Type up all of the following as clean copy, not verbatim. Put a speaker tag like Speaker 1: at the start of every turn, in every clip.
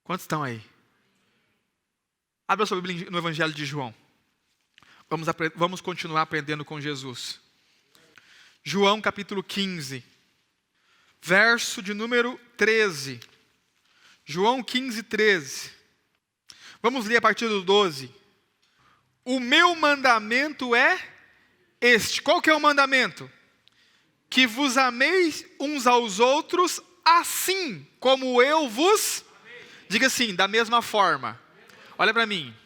Speaker 1: Quantos estão aí? Abra sua Bíblia no Evangelho de João. Vamos continuar aprendendo com Jesus. João capítulo 15, verso de número 13. João 15, 13. Vamos ler a partir do 12. O meu mandamento é este. Qual que é o mandamento? Que vos ameis uns aos outros assim como eu vos... Diga assim, da mesma forma. Olha para mim.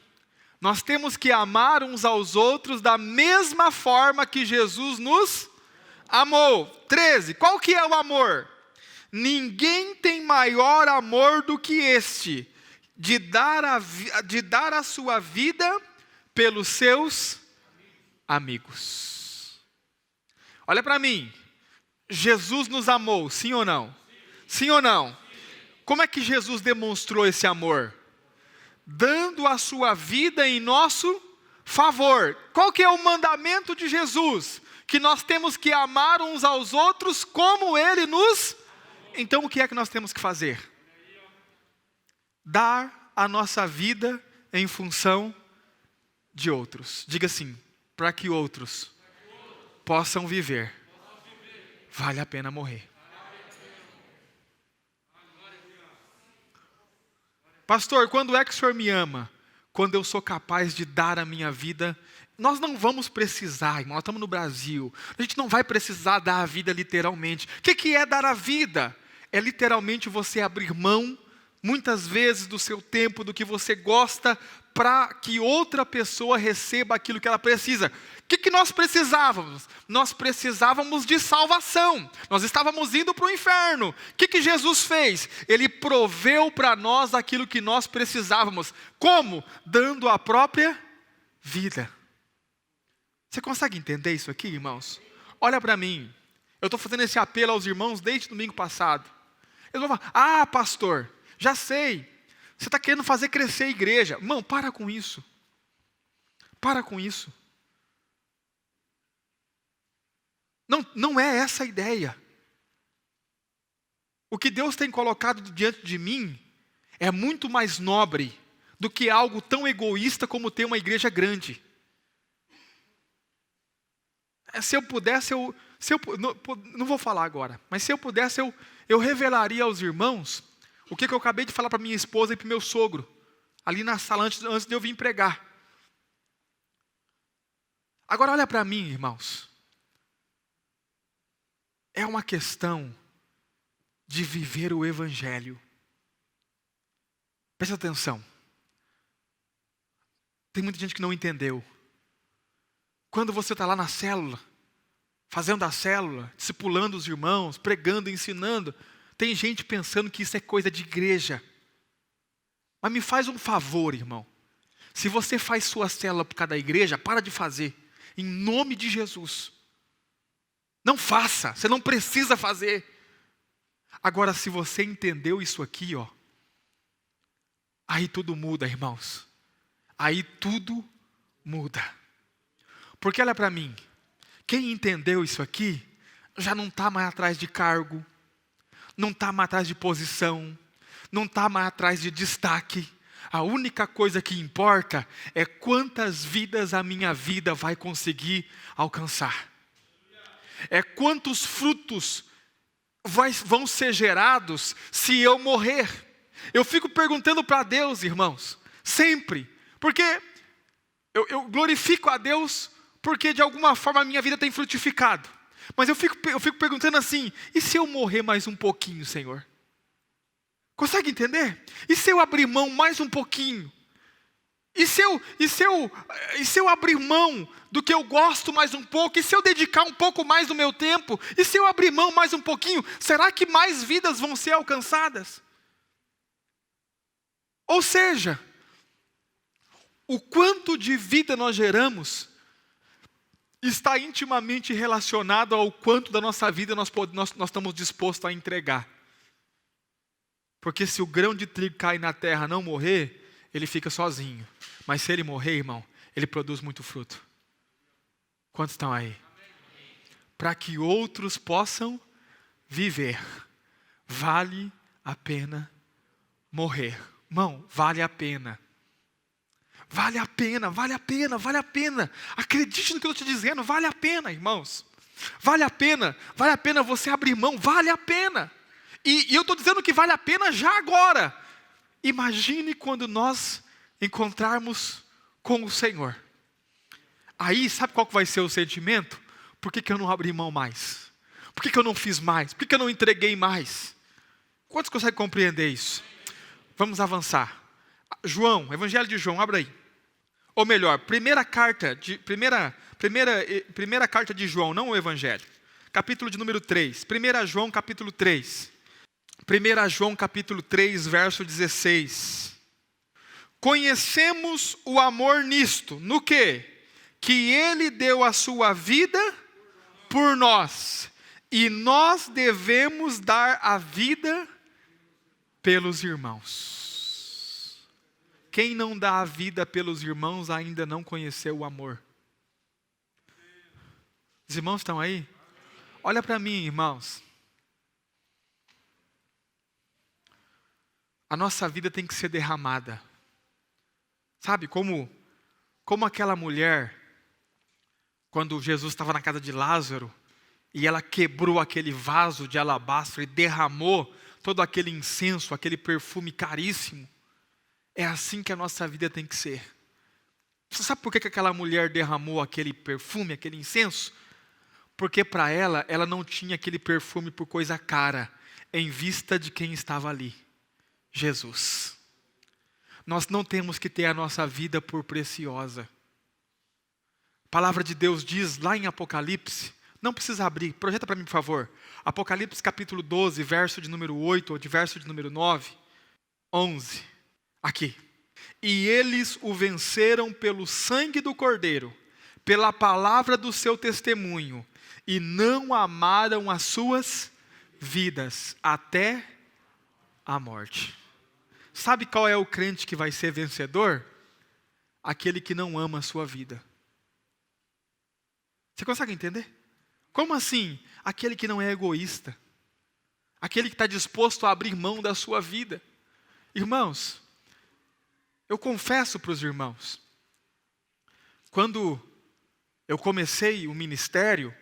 Speaker 1: Nós temos que amar uns aos outros da mesma forma que Jesus nos amou. 13. Qual que é o amor? Ninguém tem maior amor do que este, de dar a sua vida pelos seus amigos. Olha para mim. Jesus nos amou, sim ou não? Sim ou não? Como é que Jesus demonstrou esse amor? Dando a sua vida em nosso favor. Qual que é o mandamento de Jesus? Que nós temos que amar uns aos outros como Ele nos... Então o que é que nós temos que fazer? Dar a nossa vida em função de outros. Diga assim, para que outros possam viver, vale a pena morrer. Pastor, quando é que o senhor me ama? Quando eu sou capaz de dar a minha vida. Nós não vamos precisar, irmão, nós estamos no Brasil. A gente não vai precisar dar a vida literalmente. O que é dar a vida? É literalmente você abrir mão, muitas vezes, do seu tempo, do que você gosta, para que outra pessoa receba aquilo que ela precisa. O que nós precisávamos? Nós precisávamos de salvação. Nós estávamos indo para o inferno. O que Jesus fez? Ele proveu para nós aquilo que nós precisávamos. Como? Dando a própria vida. Você consegue entender isso aqui, irmãos? Olha para mim. Eu estou fazendo esse apelo aos irmãos desde domingo passado. Eles vão falar, pastor, já sei. Você está querendo fazer crescer a igreja. Irmão, para com isso. Para com isso. Não é essa a ideia. O que Deus tem colocado diante de mim é muito mais nobre do que algo tão egoísta como ter uma igreja grande. Se eu pudesse, não vou falar agora, mas se eu pudesse, eu revelaria aos irmãos o que eu acabei de falar para minha esposa e para o meu sogro, ali na sala antes de eu vir pregar. Agora olha para mim, irmãos. É uma questão de viver o Evangelho. Presta atenção. Tem muita gente que não entendeu. Quando você está lá na célula, fazendo a célula, discipulando os irmãos, pregando, ensinando, tem gente pensando que isso é coisa de igreja. Mas me faz um favor, irmão. Se você faz sua célula por cada igreja, para de fazer. Em nome de Jesus. Não faça, você não precisa fazer. Agora, se você entendeu isso aqui, aí tudo muda, irmãos. Aí tudo muda. Porque olha para mim, quem entendeu isso aqui, já não está mais atrás de cargo, não está mais atrás de posição, não está mais atrás de destaque. A única coisa que importa é quantas vidas a minha vida vai conseguir alcançar. É quantos frutos vão ser gerados se eu morrer. Eu fico perguntando para Deus, irmãos, sempre, porque eu glorifico a Deus, porque de alguma forma a minha vida tem frutificado. Mas eu fico perguntando assim, e se eu morrer mais um pouquinho, Senhor? Consegue entender? E se eu abrir mão mais um pouquinho? E se eu abrir mão do que eu gosto mais um pouco? E se eu dedicar um pouco mais do meu tempo? E se eu abrir mão mais um pouquinho? Será que mais vidas vão ser alcançadas? Ou seja, o quanto de vida nós geramos está intimamente relacionado ao quanto da nossa vida nós estamos dispostos a entregar. Porque se o grão de trigo cair na terra e não morrer, ele fica sozinho. Mas se ele morrer, irmão, ele produz muito fruto. Quantos estão aí? Para que outros possam viver, vale a pena morrer. Irmão, vale a pena. Vale a pena, vale a pena, vale a pena. Acredite no que eu estou te dizendo, vale a pena, irmãos. Vale a pena você abrir mão, vale a pena. E eu estou dizendo que vale a pena já agora. Imagine quando nós encontrarmos com o Senhor. Aí, sabe qual que vai ser o sentimento? Por que eu não abri mão mais? Por que eu não fiz mais? Por que eu não entreguei mais? Quantos conseguem compreender isso? Vamos avançar. João, Evangelho de João, abra aí. Ou melhor, primeira carta de João, não o Evangelho. Capítulo de número 3. 1 João, capítulo 3. 1 João, capítulo 3, verso 16. Conhecemos o amor nisto. No quê? Que Ele deu a sua vida por nós. E nós devemos dar a vida pelos irmãos. Quem não dá a vida pelos irmãos ainda não conheceu o amor. Os irmãos estão aí? Olha para mim, irmãos. A nossa vida tem que ser derramada. Sabe, como aquela mulher, quando Jesus estava na casa de Lázaro, e ela quebrou aquele vaso de alabastro e derramou todo aquele incenso, aquele perfume caríssimo. É assim que a nossa vida tem que ser. Você sabe por que aquela mulher derramou aquele perfume, aquele incenso? Porque para ela não tinha aquele perfume por coisa cara, em vista de quem estava ali, Jesus. Nós não temos que ter a nossa vida por preciosa. A palavra de Deus diz lá em Apocalipse, não precisa abrir, projeta para mim por favor. Apocalipse capítulo 12, verso de número 8, ou de verso de número 9, 11. Aqui. E eles o venceram pelo sangue do Cordeiro, pela palavra do seu testemunho, e não amaram as suas vidas até a morte. Sabe qual é o crente que vai ser vencedor? Aquele que não ama a sua vida. Você consegue entender? Como assim? Aquele que não é egoísta. Aquele que está disposto a abrir mão da sua vida. Irmãos, eu confesso para os irmãos, quando eu comecei o ministério,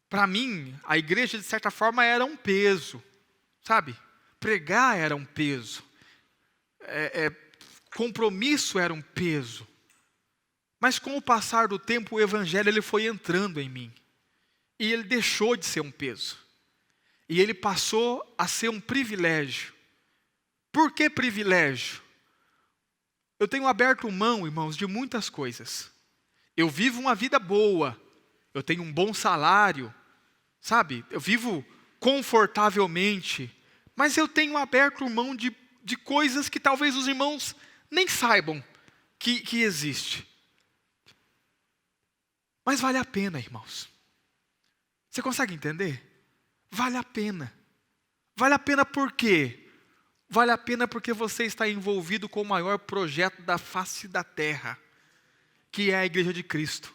Speaker 1: para mim, a igreja de certa forma era um peso, sabe? Pregar era um peso, compromisso era um peso. Mas com o passar do tempo, o evangelho ele foi entrando em mim. E ele deixou de ser um peso. E ele passou a ser um privilégio. Por que privilégio? Eu tenho aberto mão, irmãos, de muitas coisas. Eu vivo uma vida boa. Eu tenho um bom salário. Sabe? Eu vivo confortavelmente. Mas eu tenho aberto mão de coisas que talvez os irmãos nem saibam que existe. Mas vale a pena, irmãos. Você consegue entender? Vale a pena. Vale a pena por quê? Vale a pena porque você está envolvido com o maior projeto da face da terra, que é a Igreja de Cristo.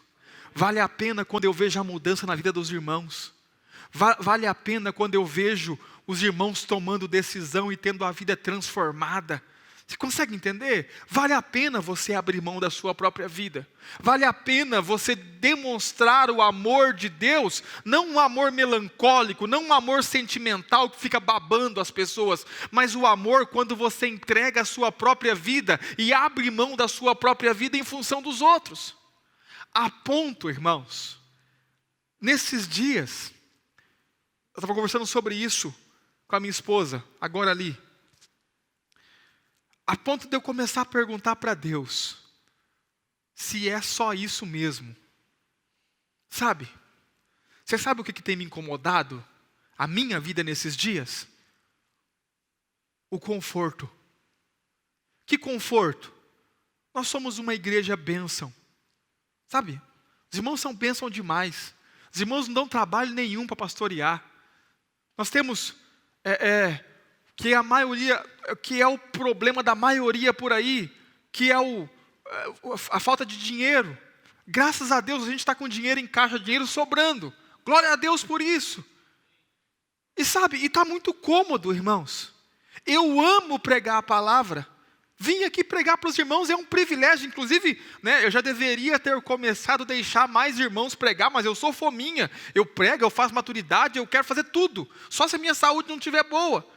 Speaker 1: Vale a pena quando eu vejo a mudança na vida dos irmãos. Vale a pena quando eu vejo os irmãos tomando decisão e tendo a vida transformada. Você consegue entender? Vale a pena você abrir mão da sua própria vida. Vale a pena você demonstrar o amor de Deus, não um amor melancólico, não um amor sentimental que fica babando as pessoas, mas o amor quando você entrega a sua própria vida e abre mão da sua própria vida em função dos outros. A ponto, irmãos, nesses dias, eu estava conversando sobre isso com a minha esposa, agora ali. A ponto de eu começar a perguntar para Deus, se é só isso mesmo. Sabe? Você sabe o que tem me incomodado? A minha vida nesses dias? O conforto. Que conforto? Nós somos uma igreja bênção. Sabe? Os irmãos são bênção demais. Os irmãos não dão trabalho nenhum para pastorear. Nós temos... que a maioria, que é o problema da maioria por aí, que é a falta de dinheiro. Graças a Deus a gente está com dinheiro em caixa, dinheiro sobrando. Glória a Deus por isso. E sabe, e está muito cômodo, irmãos. Eu amo pregar a palavra. Vim aqui pregar para os irmãos é um privilégio. Inclusive, né, eu já deveria ter começado a deixar mais irmãos pregar, mas eu sou fominha. Eu prego, eu faço maturidade, eu quero fazer tudo. Só se a minha saúde não estiver boa.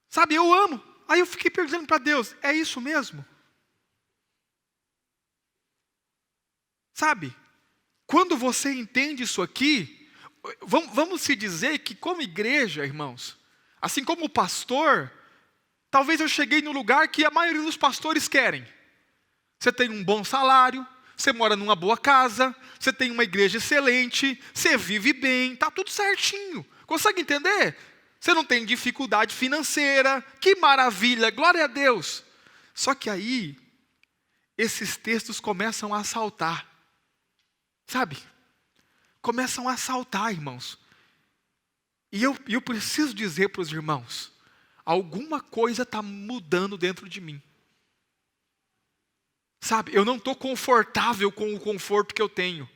Speaker 1: Sabe, eu amo. Aí eu fiquei perguntando para Deus, é isso mesmo? Sabe, quando você entende isso aqui, vamos se dizer que como igreja, irmãos, assim como pastor, talvez eu cheguei no lugar que a maioria dos pastores querem. Você tem um bom salário, você mora numa boa casa, você tem uma igreja excelente, você vive bem, está tudo certinho. Consegue entender? Você não tem dificuldade financeira, que maravilha, glória a Deus. Só que aí, esses textos começam a saltar. Sabe? Começam a saltar, irmãos. E eu preciso dizer para os irmãos, alguma coisa está mudando dentro de mim. Sabe, eu não estou confortável com o conforto que eu tenho.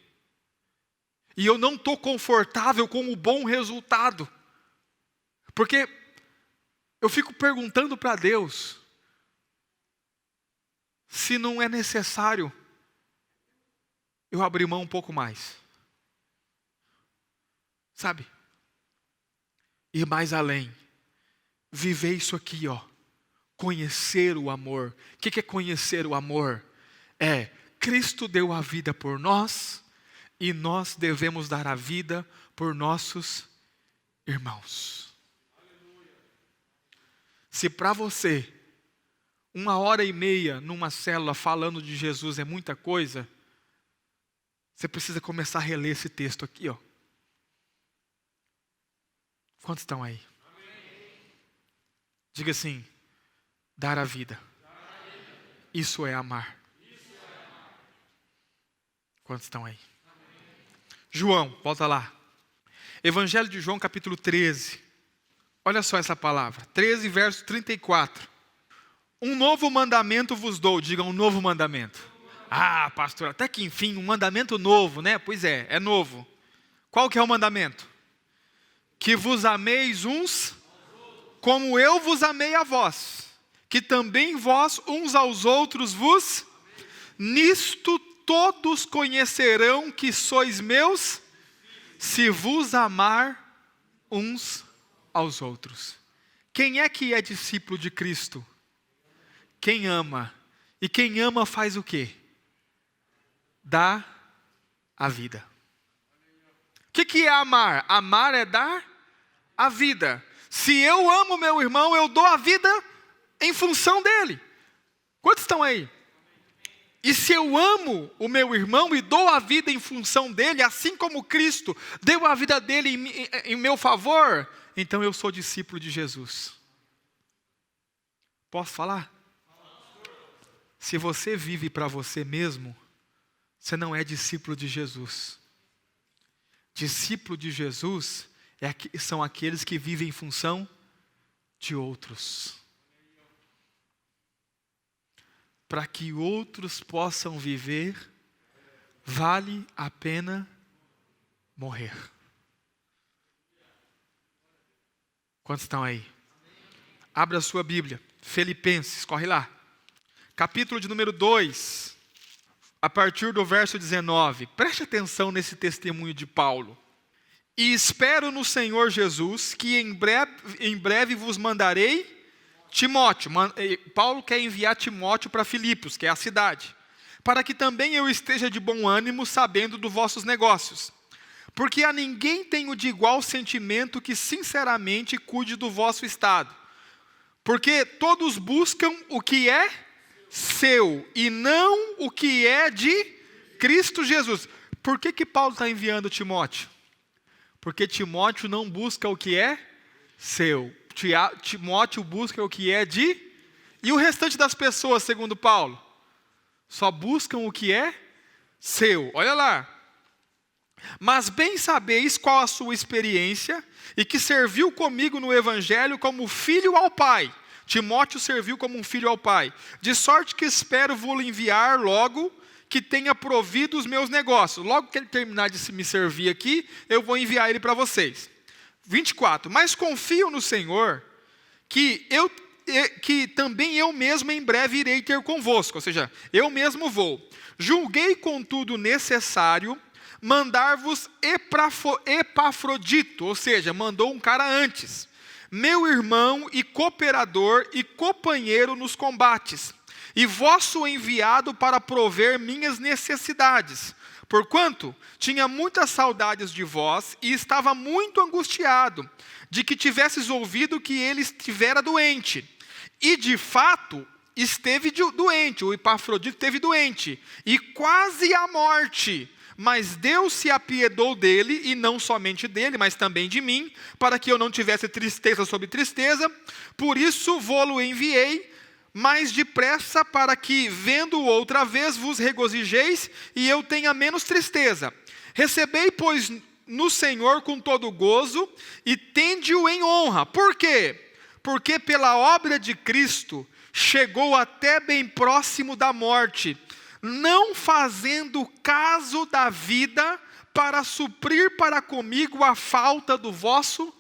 Speaker 1: E eu não estou confortável com o bom resultado. Porque eu fico perguntando para Deus, se não é necessário eu abrir mão um pouco mais. Sabe? Ir mais além. Viver isso aqui, ó. Conhecer o amor. O que é conhecer o amor? É, Cristo deu a vida por nós, e nós devemos dar a vida por nossos irmãos. Se para você, 1h30 numa célula falando de Jesus é muita coisa, você precisa começar a reler esse texto aqui, ó. Quantos estão aí? Diga assim, dar a vida. Isso é amar. Quantos estão aí? João, volta lá. Evangelho de João, capítulo 13. Olha só essa palavra. 13, verso 34. Um novo mandamento vos dou. Diga, um novo mandamento. Ah, pastor, até que enfim, um mandamento novo, né? Pois é novo. Qual que é o mandamento? Que vos ameis uns como eu vos amei a vós. Que também vós uns aos outros vos. Nisto todos conhecerão que sois meus, se vos amar uns aos outros. Quem é que é discípulo de Cristo? Quem ama. E quem ama faz o quê? Dá a vida. O que é amar? Amar é dar a vida. Se eu amo meu irmão, eu dou a vida em função dele. Quantos estão aí? E se eu amo o meu irmão e dou a vida em função dele, assim como Cristo deu a vida dele em meu favor, então eu sou discípulo de Jesus. Posso falar? Se você vive para você mesmo, você não é discípulo de Jesus. Discípulo de Jesus são aqueles que vivem em função de outros. Para que outros possam viver, vale a pena morrer. Quantos estão aí? Abra a sua Bíblia, Filipenses, corre lá. Capítulo de número 2, a partir do verso 19. Preste atenção nesse testemunho de Paulo. E espero no Senhor Jesus, que em breve vos mandarei Timóteo. Paulo quer enviar Timóteo para Filipos, que é a cidade, para que também eu esteja de bom ânimo, sabendo dos vossos negócios. Porque a ninguém tenho de igual sentimento que sinceramente cuide do vosso estado. Porque todos buscam o que é seu, e não o que é de Cristo Jesus. Por que Paulo está enviando Timóteo? Porque Timóteo não busca o que é seu. Timóteo busca o que é de... E o restante das pessoas, segundo Paulo? Só buscam o que é seu. Olha lá. Mas bem sabeis qual a sua experiência, e que serviu comigo no Evangelho como filho ao Pai. Timóteo serviu como um filho ao Pai. De sorte que espero vou enviar logo, que tenha provido os meus negócios. Logo que ele terminar de me servir aqui, eu vou enviar ele para vocês. 24. Mas confio no Senhor, que também eu mesmo em breve irei ter convosco, ou seja, eu mesmo vou. Julguei, contudo, necessário mandar-vos Epafrodito, ou seja, mandou um cara antes, meu irmão e cooperador e companheiro nos combates, e vosso enviado para prover minhas necessidades, porquanto tinha muitas saudades de vós e estava muito angustiado, de que tivesses ouvido que ele estivera doente. E de fato, esteve doente, o Epafrodito esteve doente, e quase à morte. Mas Deus se apiedou dele, e não somente dele, mas também de mim, para que eu não tivesse tristeza sobre tristeza. Por isso vô-lo enviei mais depressa, para que, vendo-o outra vez, vos regozijeis, e eu tenha menos tristeza. Recebei, pois, no Senhor com todo gozo, e tende-o em honra. Por quê? Porque pela obra de Cristo, chegou até bem próximo da morte, não fazendo caso da vida, para suprir para comigo a falta do vosso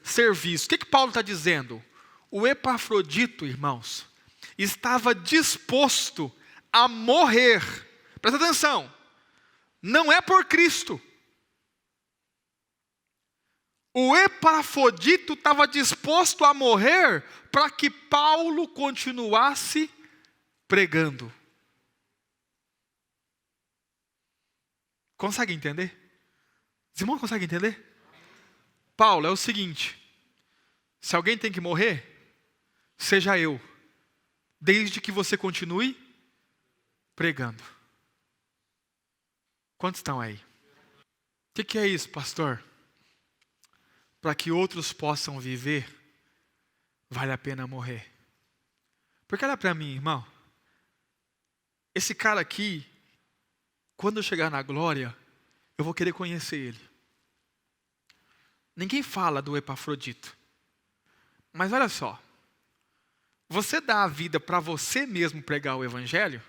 Speaker 1: serviço. O que Paulo está dizendo? O Epafrodito, irmãos, estava disposto a morrer. Presta atenção, não é por Cristo. O Epafrodito estava disposto a morrer para que Paulo continuasse pregando. Consegue entender? Os irmãos conseguem entender? Paulo, é o seguinte: se alguém tem que morrer, seja eu, desde que você continue pregando. Quantos estão aí? O que é isso, pastor? Para que outros possam viver, vale a pena morrer. Porque olha para mim, irmão. Esse cara aqui, quando eu chegar na glória, eu vou querer conhecer ele. Ninguém fala do Epafrodito. Mas olha só. Você dá a vida para você mesmo pregar o evangelho,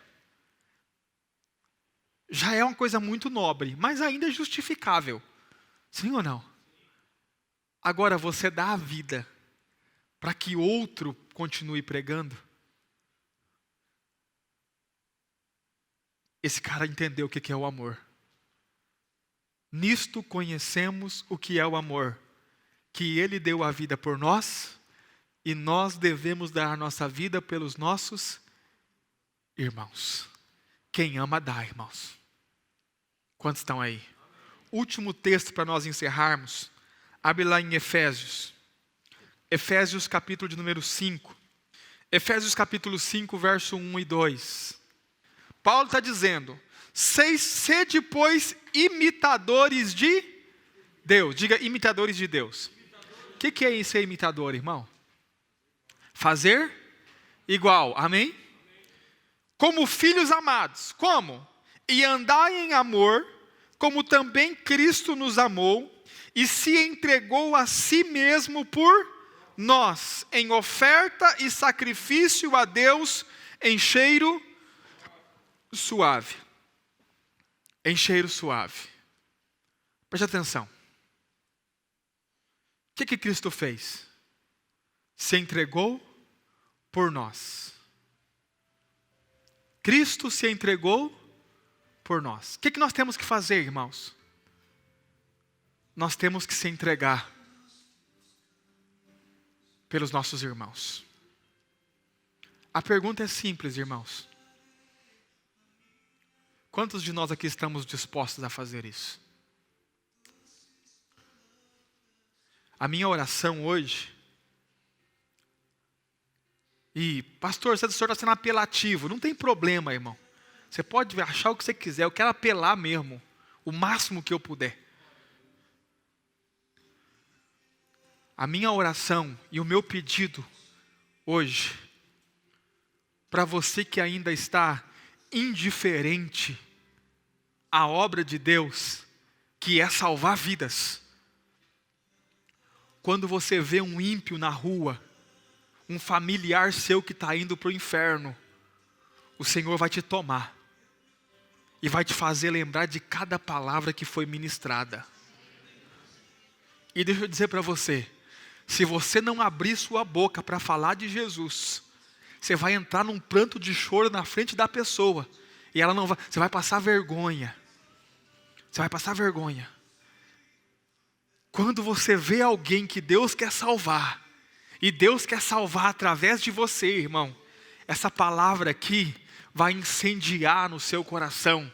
Speaker 1: já é uma coisa muito nobre, mas ainda é justificável. Sim ou não? Agora, você dá a vida para que outro continue pregando. Esse cara entendeu o que é o amor. Nisto conhecemos o que é o amor, que ele deu a vida por nós, e nós devemos dar a nossa vida pelos nossos irmãos. Quem ama dá, irmãos. Quantos estão aí? Último texto para nós encerrarmos. Abre lá em Efésios. Efésios capítulo de número 5. Efésios capítulo 5, verso 1 e 2. Paulo está dizendo: sede, pois, imitadores de Deus. Diga, imitadores de Deus. O que é ser imitador, irmão? Fazer igual, amém? Como filhos amados. Como? E andai em amor, como também Cristo nos amou, e se entregou a si mesmo por nós, em oferta e sacrifício a Deus, em cheiro suave. Em cheiro suave. Preste atenção. O que Cristo fez? Se entregou por nós. Cristo se entregou por nós. O que nós temos que fazer, irmãos? Nós temos que se entregar pelos nossos irmãos. A pergunta é simples, irmãos. Quantos de nós aqui estamos dispostos a fazer isso? A minha oração hoje, e pastor, o senhor está sendo apelativo, não tem problema, irmão. Você pode achar o que você quiser, eu quero apelar mesmo, o máximo que eu puder. A minha oração e o meu pedido hoje, para você que ainda está indiferente à obra de Deus, que é salvar vidas. Quando você vê um ímpio na rua, um familiar seu que está indo para o inferno, o Senhor vai te tomar e vai te fazer lembrar de cada palavra que foi ministrada. E deixa eu dizer para você, se você não abrir sua boca para falar de Jesus, você vai entrar num pranto de choro na frente da pessoa, e ela não vai, você vai passar vergonha. Você vai passar vergonha. Quando você vê alguém que Deus quer salvar, e Deus quer salvar através de você, irmão, essa palavra aqui vai incendiar no seu coração.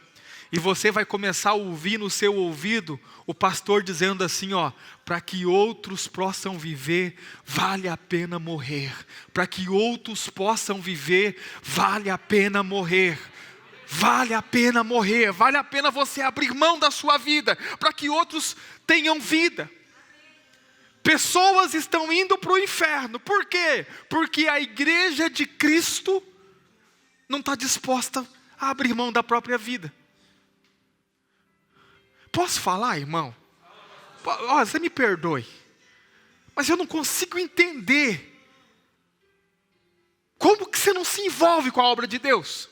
Speaker 1: E você vai começar a ouvir no seu ouvido o pastor dizendo assim, ó: para que outros possam viver, vale a pena morrer. Para que outros possam viver, vale a pena morrer. Vale a pena morrer, vale a pena você abrir mão da sua vida, para que outros tenham vida. Pessoas estão indo para o inferno, por quê? Porque a igreja de Cristo não está disposta a abrir mão da própria vida. Posso falar, irmão? Você me perdoe, mas eu não consigo entender como que você não se envolve com a obra de Deus.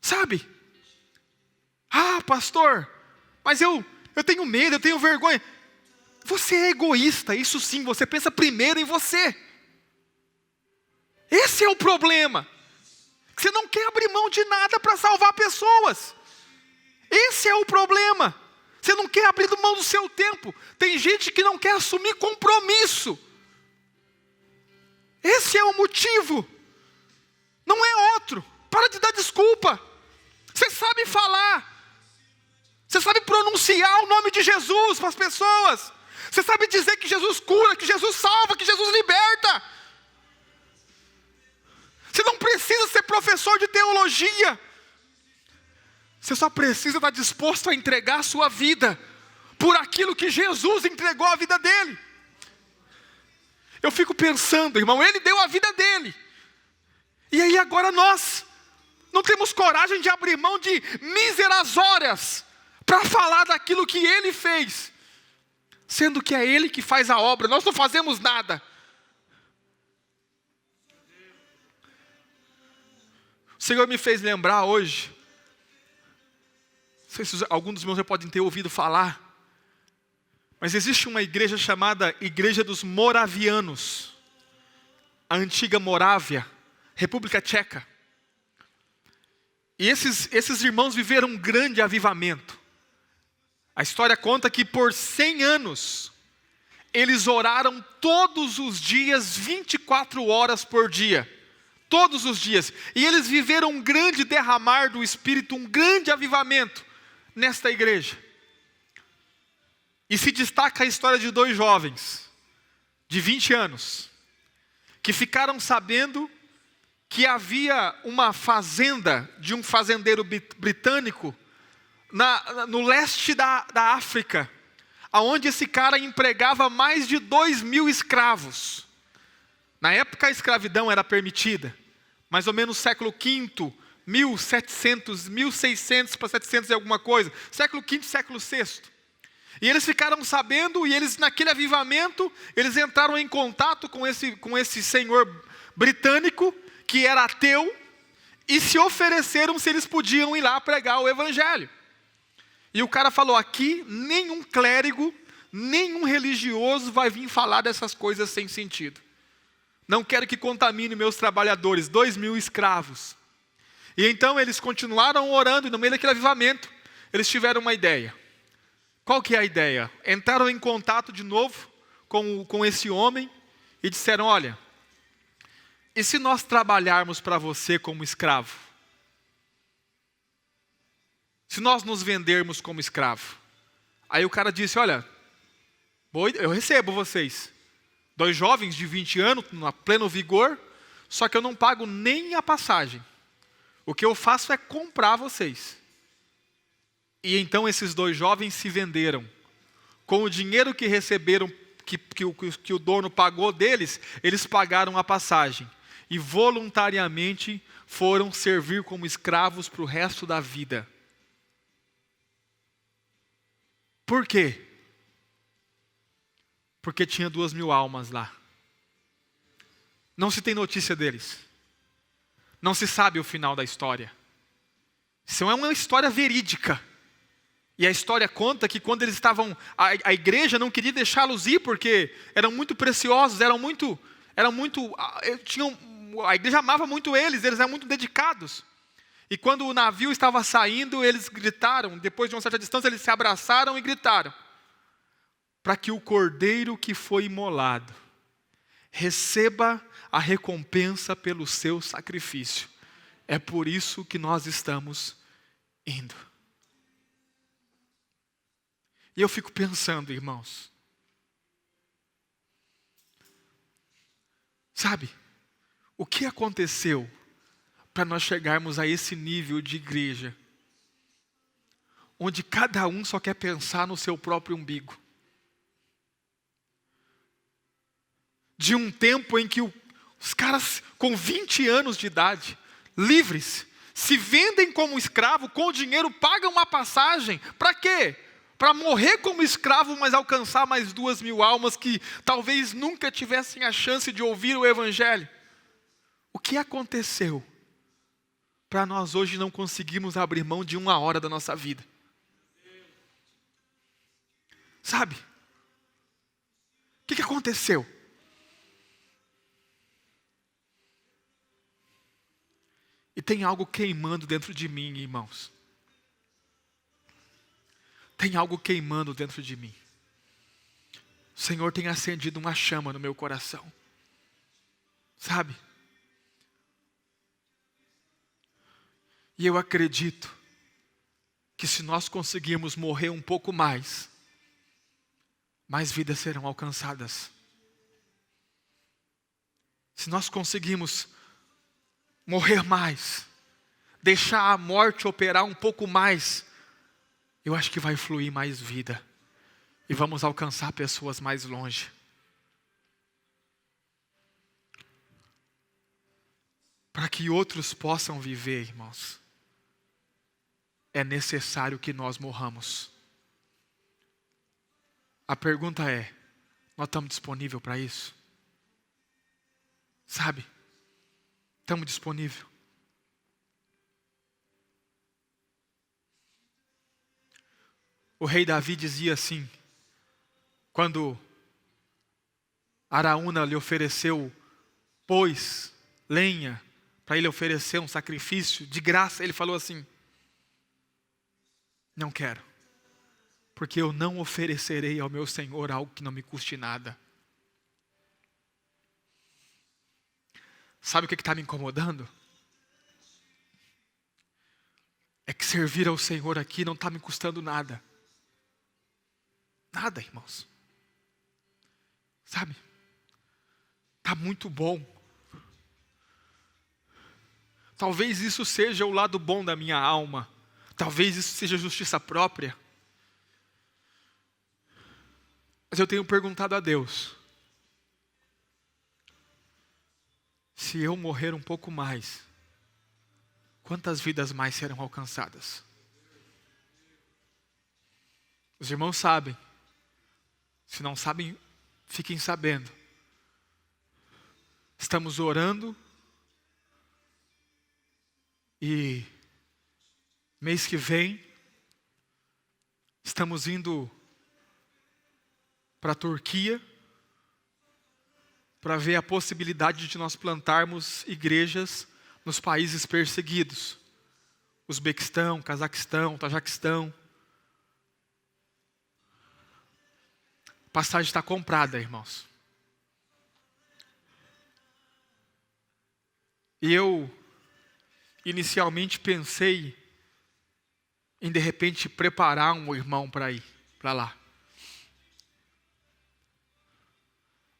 Speaker 1: Sabe? Ah, pastor, mas eu tenho medo, eu tenho vergonha. Você é egoísta, isso sim, você pensa primeiro em você. Esse é o problema. Você não quer abrir mão de nada para salvar pessoas. Esse é o problema. Você não quer abrir mão do seu tempo. Tem gente que não quer assumir compromisso. Esse é o motivo. Não é outro. Para de dar desculpa. Você sabe falar. Você sabe pronunciar o nome de Jesus para as pessoas. Você sabe dizer que Jesus cura, que Jesus salva, que Jesus liberta. Você não precisa ser professor de teologia. Você só precisa estar disposto a entregar a sua vida por aquilo que Jesus entregou a vida dele. Eu fico pensando, irmão, ele deu a vida dele. E aí agora nós não temos coragem de abrir mão de míseras horas para falar daquilo que ele fez. Sendo que é ele que faz a obra, nós não fazemos nada. O Senhor me fez lembrar hoje, não sei se alguns dos meus já podem ter ouvido falar, mas existe uma igreja chamada Igreja dos Moravianos, a antiga Morávia, República Tcheca. E esses irmãos viveram um grande avivamento. A história conta que por 100 anos, eles oraram todos os dias, 24 horas por dia. Todos os dias. E eles viveram um grande derramar do Espírito, um grande avivamento nesta igreja. E se destaca a história de 2 jovens, de 20 anos, que ficaram sabendo que havia uma fazenda de um fazendeiro britânico no leste da África, aonde esse cara empregava mais de 2.000 escravos. Na época a escravidão era permitida, mais ou menos século V, 1600 para 700 e alguma coisa, século V, século VI. E eles ficaram sabendo, e eles naquele avivamento, eles entraram em contato com esse senhor britânico, que era ateu, e se ofereceram se eles podiam ir lá pregar o evangelho. E o cara falou: aqui nenhum clérigo, nenhum religioso vai vir falar dessas coisas sem sentido. Não quero que contamine meus trabalhadores, 2.000 escravos. E então eles continuaram orando, e no meio daquele avivamento, eles tiveram uma ideia. Qual que é a ideia? Entraram em contato de novo com esse homem, e disseram: olha, e se nós trabalharmos para você como escravo? Se nós nos vendermos como escravo? Aí o cara disse: olha, eu recebo vocês. 2 jovens de 20 anos, a pleno vigor, só que eu não pago nem a passagem. O que eu faço é comprar vocês. E então esses 2 jovens se venderam. Com o dinheiro que receberam, que o dono pagou deles, eles pagaram a passagem. E voluntariamente foram servir como escravos para o resto da vida. Por quê? Porque tinha 2.000 almas lá. Não se tem notícia deles. Não se sabe o final da história. Isso é uma história verídica. E a história conta que quando eles estavam, a igreja não queria deixá-los ir, porque eram muito preciosos, a igreja amava muito eles eram muito dedicados. E quando o navio estava saindo, eles gritaram, depois de uma certa distância, eles se abraçaram e gritaram, para que o cordeiro que foi imolado receba a recompensa pelo seu sacrifício. É por isso que nós estamos indo. E eu fico pensando, irmãos, sabe, o que aconteceu para nós chegarmos a esse nível de igreja, onde cada um só quer pensar no seu próprio umbigo? De um tempo em que os caras com 20 anos de idade, livres, se vendem como escravo, com o dinheiro pagam uma passagem, para quê? Para morrer como escravo, mas alcançar mais 2.000 almas que talvez nunca tivessem a chance de ouvir o Evangelho. O que aconteceu para nós hoje não conseguirmos abrir mão de 1 hora da nossa vida? Sabe? O que aconteceu? E tem algo queimando dentro de mim, irmãos. Tem algo queimando dentro de mim. O Senhor tem acendido uma chama no meu coração. Sabe? E eu acredito que se nós conseguirmos morrer um pouco mais vidas serão alcançadas. Se nós conseguirmos morrer mais, deixar a morte operar um pouco mais, eu acho que vai fluir mais vida. E vamos alcançar pessoas mais longe. Para que outros possam viver, irmãos, é necessário que nós morramos. A pergunta é, nós estamos disponíveis para isso? Sabe? Estamos disponíveis? O rei Davi dizia assim, quando Araúna lhe ofereceu lenha, para ele oferecer um sacrifício, de graça, ele falou assim, não quero, porque eu não oferecerei ao meu Senhor algo que não me custe nada. Sabe o que está me incomodando? É que servir ao Senhor aqui não está me custando nada. Nada, irmãos. Sabe? Está muito bom. Talvez isso seja o lado bom da minha alma. Talvez isso seja justiça própria. Mas eu tenho perguntado a Deus, se eu morrer um pouco mais, quantas vidas mais serão alcançadas? Os irmãos sabem. Se não sabem, fiquem sabendo. Estamos orando e mês que vem estamos indo para a Turquia para ver a possibilidade de nós plantarmos igrejas nos países perseguidos. Uzbequistão, Cazaquistão, Tajiquistão. A passagem está comprada, irmãos. E eu inicialmente pensei em de repente preparar um irmão para ir para lá.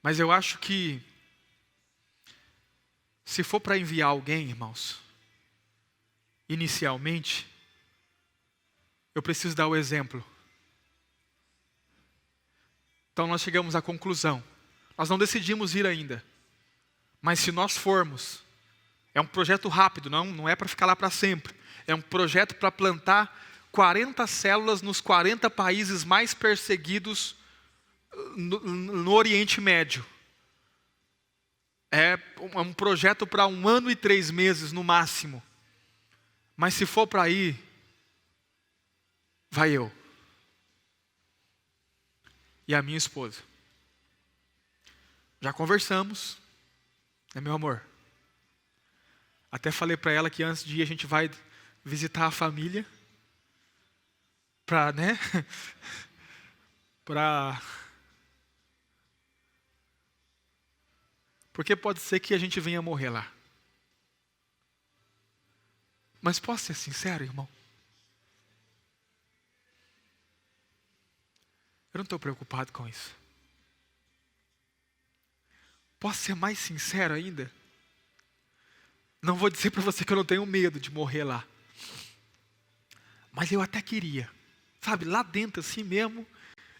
Speaker 1: Mas eu acho que se for para enviar alguém, irmãos, inicialmente, eu preciso dar o exemplo. Então nós chegamos à conclusão. Nós não decidimos ir ainda. Mas se nós formos, é um projeto rápido, não é para ficar lá para sempre. É um projeto para plantar 40 células nos 40 países mais perseguidos no Oriente Médio. É um projeto para 1 ano e 3 meses no máximo. Mas se for para ir, vai eu. e a minha esposa. Já conversamos, né, meu amor? Até falei para ela que antes de ir a gente vai visitar a família, para, né? Porque pode ser que a gente venha morrer lá. Mas posso ser sincero, irmão? Eu não estou preocupado com isso. Posso ser mais sincero ainda? Não vou dizer para você que eu não tenho medo de morrer lá. Mas eu até queria. Sabe, lá dentro assim mesmo,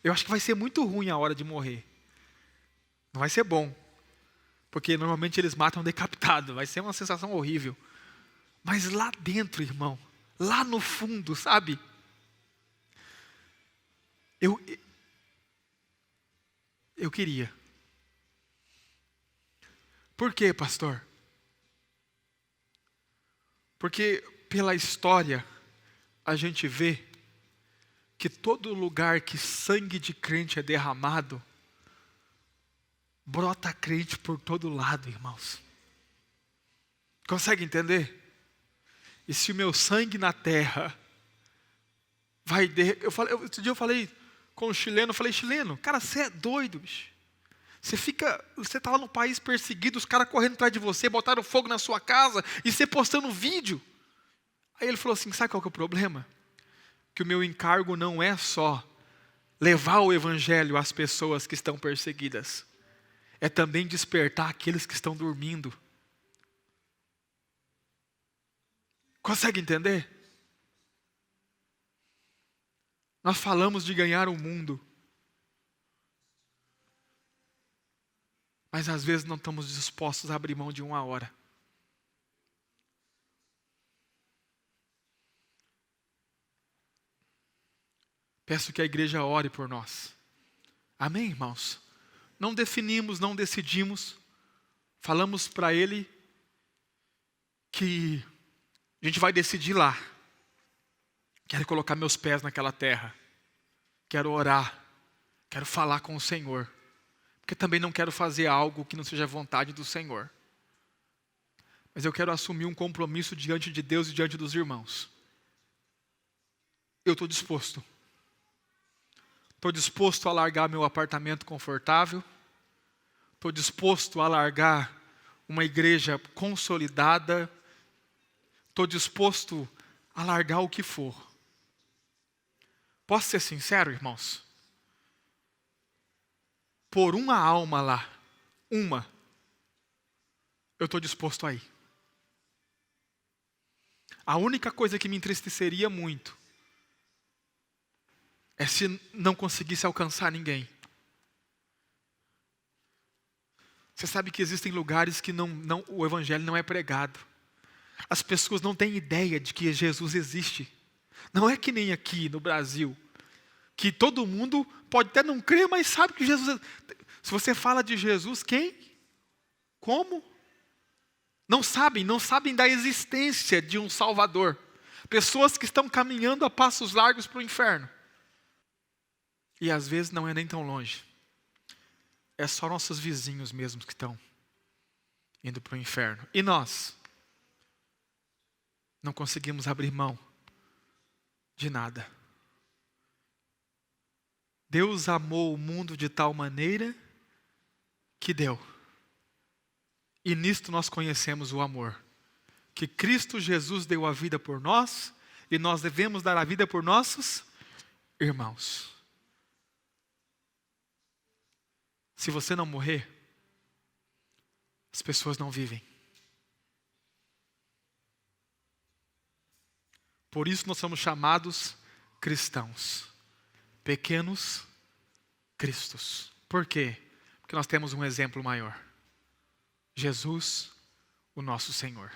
Speaker 1: eu acho que vai ser muito ruim a hora de morrer. Não vai ser bom. Porque normalmente eles matam decapitado. Vai ser uma sensação horrível. Mas lá dentro, irmão, lá no fundo, sabe? Eu queria. Por quê, pastor? Porque pela história a gente vê que todo lugar que sangue de crente é derramado, brota crente por todo lado, irmãos. Consegue entender? E se o meu sangue na terra vai... Outro dia eu falei com um chileno, eu falei, chileno, cara, você é doido, bicho. Você tá lá no país perseguido, os caras correndo atrás de você, botaram fogo na sua casa, e você postando vídeo. Aí ele falou assim, sabe qual que é o problema? Que o meu encargo não é só levar o evangelho às pessoas que estão perseguidas. É também despertar aqueles que estão dormindo. Consegue entender? Nós falamos de ganhar o mundo. Mas às vezes não estamos dispostos a abrir mão de uma hora. Peço que a igreja ore por nós. Amém, irmãos? Não definimos, não decidimos. Falamos para Ele que a gente vai decidir lá. Quero colocar meus pés naquela terra. Quero orar. Quero falar com o Senhor. Porque também não quero fazer algo que não seja vontade do Senhor. Mas eu quero assumir um compromisso diante de Deus e diante dos irmãos. Eu estou disposto. Estou disposto a largar meu apartamento confortável. Estou disposto a largar uma igreja consolidada. Estou disposto a largar o que for. Posso ser sincero, irmãos? Por uma alma lá, eu estou disposto a ir. A única coisa que me entristeceria muito é se não conseguisse alcançar ninguém. Você sabe que existem lugares que o evangelho não é pregado. As pessoas não têm ideia de que Jesus existe. Não é que nem aqui no Brasil, que todo mundo pode até não crer, mas sabe que Jesus... Se você fala de Jesus, quem? Como? Não sabem da existência de um Salvador. Pessoas que estão caminhando a passos largos para o inferno. E às vezes não é nem tão longe. É só nossos vizinhos mesmos que estão indo para o inferno. E nós? Não conseguimos abrir mão de nada. Deus amou o mundo de tal maneira que deu. E nisto nós conhecemos o amor. Que Cristo Jesus deu a vida por nós, e nós devemos dar a vida por nossos irmãos. Se você não morrer, as pessoas não vivem. Por isso nós somos chamados cristãos. Pequenos cristos. Por quê? Porque nós temos um exemplo maior. Jesus, o nosso Senhor.